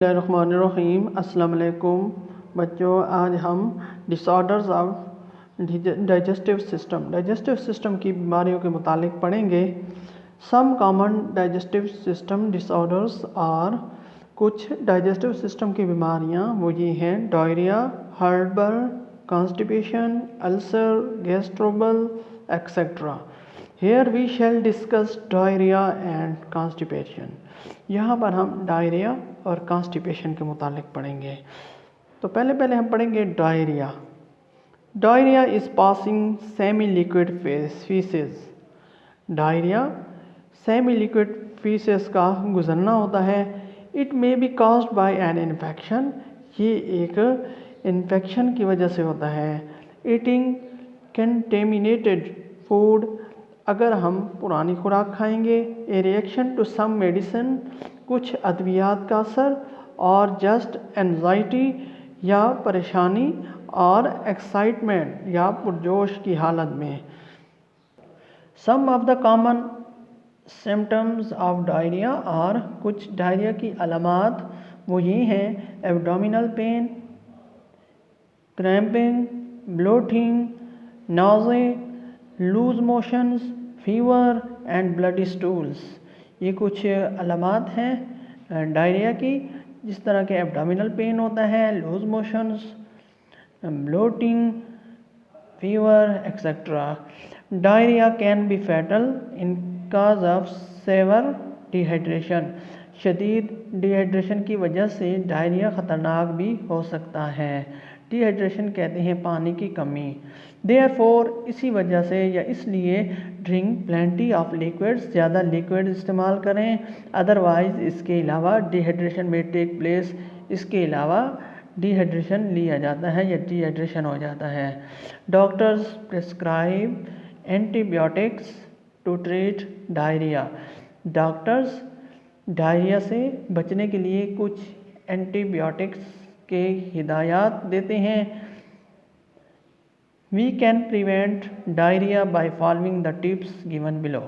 बिस्मिल्लाहिर्रहमानिर्रहीम। अस्सलाम वालेकुम बच्चों, आज हम डिसऑर्डर्स ऑफ डाइजेस्टिव सिस्टम की बीमारियों के मुतालिक पढ़ेंगे। Some common digestive system disorders और कुछ डाइजेस्टिव सिस्टम की बीमारियां वो ये हैं: डायरिया, हार्टबर्न, कॉन्स्टिपेशन, अल्सर, गैस्ट्रोबल etcetera. Here we shall discuss diarrhoea and constipation. यहाँ पर हम डायरिया और कॉन्स्टिपेशन के मुतालिक पढ़ेंगे। तो पहले हम पढ़ेंगे diarrhoea. Diarrhoea is passing semi liquid faeces. Diarrhoea semi liquid faeces का गुजरना होता है। It may be caused by an infection. ये एक इन्फेक्शन की वजह से होता है। ईटिंग कंटेमिनेटेड फूड, अगर हम पुरानी खुराक खाएंगे। A reaction to some medicine, कुछ अद्वियात का असर। और जस्ट एंजाइटी या परेशानी और एक्साइटमेंट या पुरजोश की हालत में। Some of the common symptoms of diarrhoea, और कुछ डायरिया की अलामात वो ये हैं: abdominal pain, cramping, bloating, nausea, loose motions, fever and bloody stools. ये कुछ अलामात हैं डायरिया की, जिस तरह के एब्डोमिनल पेन होता है, loose motions, bloating, fever etcetera. Diarrhoea can be fatal in case of severe dehydration. शदीद डिहाइड्रेशन की वजह से डायरिया ख़तरनाक भी हो सकता है। डिहाइड्रेशन कहते हैं पानी की कमी। देयरफॉर, इसी वजह से या इसलिए, ड्रिंक प्लेंटी ऑफ लिक्विड्स, ज़्यादा लिक्विड इस्तेमाल करें। अदरवाइज, इसके अलावा डिहाइड्रेशन में टेक प्लेस, इसके अलावा डिहाइड्रेशन लिया जाता है या डिहाइड्रेशन हो जाता है। Doctors prescribe antibiotics to treat diarrhoea. Doctors diarrhoea से बचने के लिए कुछ एंटीबायोटिक्स के हिदायत देते हैं। We can prevent diarrhoea by following the tips given below.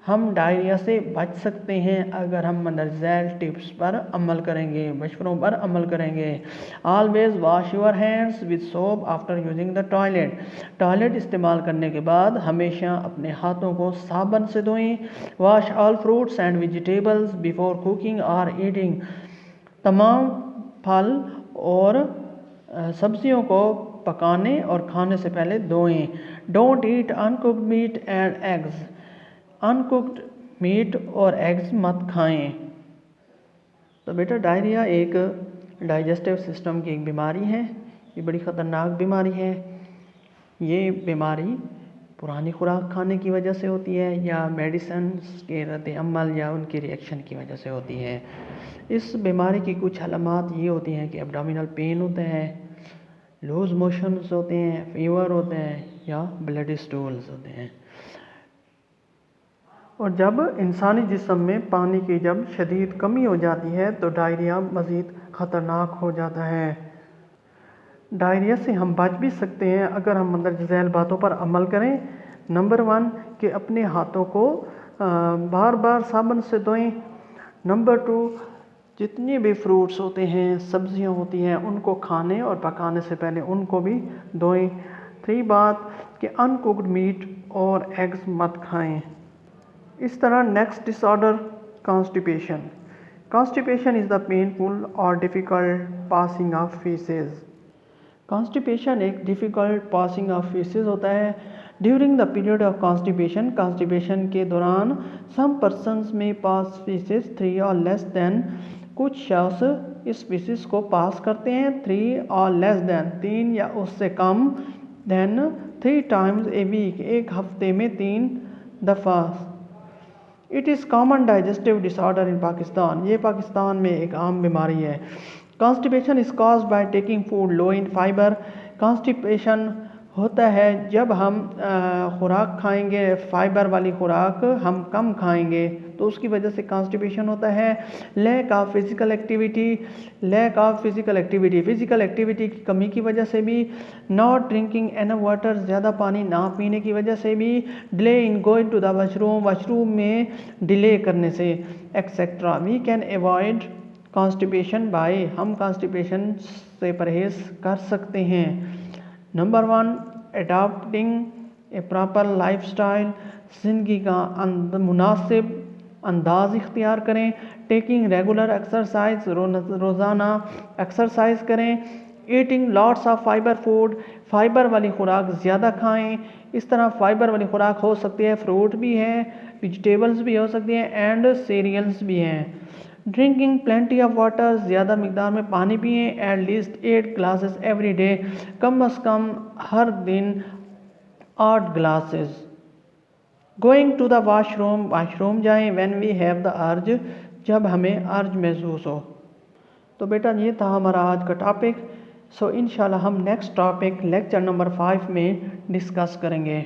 हम डायरिया से बच सकते हैं अगर हम मंदरज़ैल टिप्स पर अमल करेंगे, मशवरों पर अमल करेंगे। Always wash your hands with soap after using the toilet. Toilet इस्तेमाल करने के बाद हमेशा अपने हाथों को साबुन से धोएं। Wash all fruits and vegetables before cooking और ईटिंग। तमाम फल और सब्जियों को पकाने और खाने से पहले धोएं। Don't eat uncooked meat and eggs. Uncooked meat और एग्स मत खाएं। तो बेटा, डायरिया एक डाइजेस्टिव सिस्टम की एक बीमारी है। ये बड़ी ख़तरनाक बीमारी है। ये बीमारी पुरानी खुराक खाने की वजह से होती है या मेडिसिन के रद्द अमल या उनकी रिएक्शन की वजह से होती है। इस बीमारी की कुछ अलामात ये होती हैं कि एब्डोमिनल पेन होता है, लूज मोशंस होते हैं, फीवर होते हैं या ब्लडी स्टूल्स होते हैं। और जब इंसानी जिस्म में पानी की जब शदीद कमी हो जाती है तो डायरिया मज़ीद ख़तरनाक हो जाता है। डायरिया से हम बच भी सकते हैं अगर हम मंदरज़ैल बातों पर अमल करें। नंबर 1 कि अपने हाथों को बार बार साबुन से धोएं। नंबर 2, जितने भी फ्रूट्स होते हैं, सब्जियां होती हैं, उनको खाने और पकाने से पहले उनको भी धोएं। 3 बात कि अनकुक्ड मीट और एग्स मत खाएं। इस तरह next disorder, constipation. Constipation is the painful और difficult passing of faeces. Constipation एक डिफ़िकल्ट पासिंग ऑफ फीसेस होता है। During the period of constipation, constipation के दौरान सम पर्सनस में पास फीसेस 3 और लेस दैन। कुछ शख्स इस फीसेस को पास करते हैं 3 और लेस दैन, 3 या उससे कम, दैन 3 टाइम्स ए वीक, एक हफ्ते में 3 दफ़ा। It is common digestive disorder in Pakistan. ये पाकिस्तान में एक आम बीमारी है। Constipation is caused by taking food low in fibre. Constipation होता है जब हम खुराक खाएंगे, फ़ाइबर वाली खुराक हम कम खाएंगे तो उसकी वजह से कॉन्स्टिपेशन होता है। Lack of physical activity, physical activity की कमी की वजह से भी। नॉट ड्रिंकिंग एनफ वाटर, ज़्यादा पानी ना पीने की वजह से भी। Delay in going to the washroom में डिले करने से, etcetera. We can avoid constipation by, हम कॉन्स्टिपेशन से परहेज कर सकते हैं। Number 1, adopting a proper lifestyle, ज़िंदगी का मुनासिब अंदाज इख्तियार करें। टेकिंग रेगुलर एक्सरसाइज, रोज़ाना एक्सरसाइज करें। Eating lots of fibre food, fibre वाली खुराक ज़्यादा खाएं। इस तरह फाइबर वाली खुराक हो सकती है, फ्रूट भी है, वेजिटेबल्स भी हो सकती हैं एंड सीरियल्स भी हैं। ड्रिंकिंग प्लेंटी ऑफ वाटर, ज़्यादा मिकदार में पानी पिएँ। At least 8 glasses every day, कम अज़ कम हर दिन 8 glasses. Going to the washroom, washroom जाएं। When we have the urge, जब हमें अर्ज महसूस हो। तो बेटा ये था हमारा आज का टॉपिक। सो इंशाल्लाह हम नेक्स्ट टॉपिक लेक्चर नंबर 5 में डिस्कस करेंगे।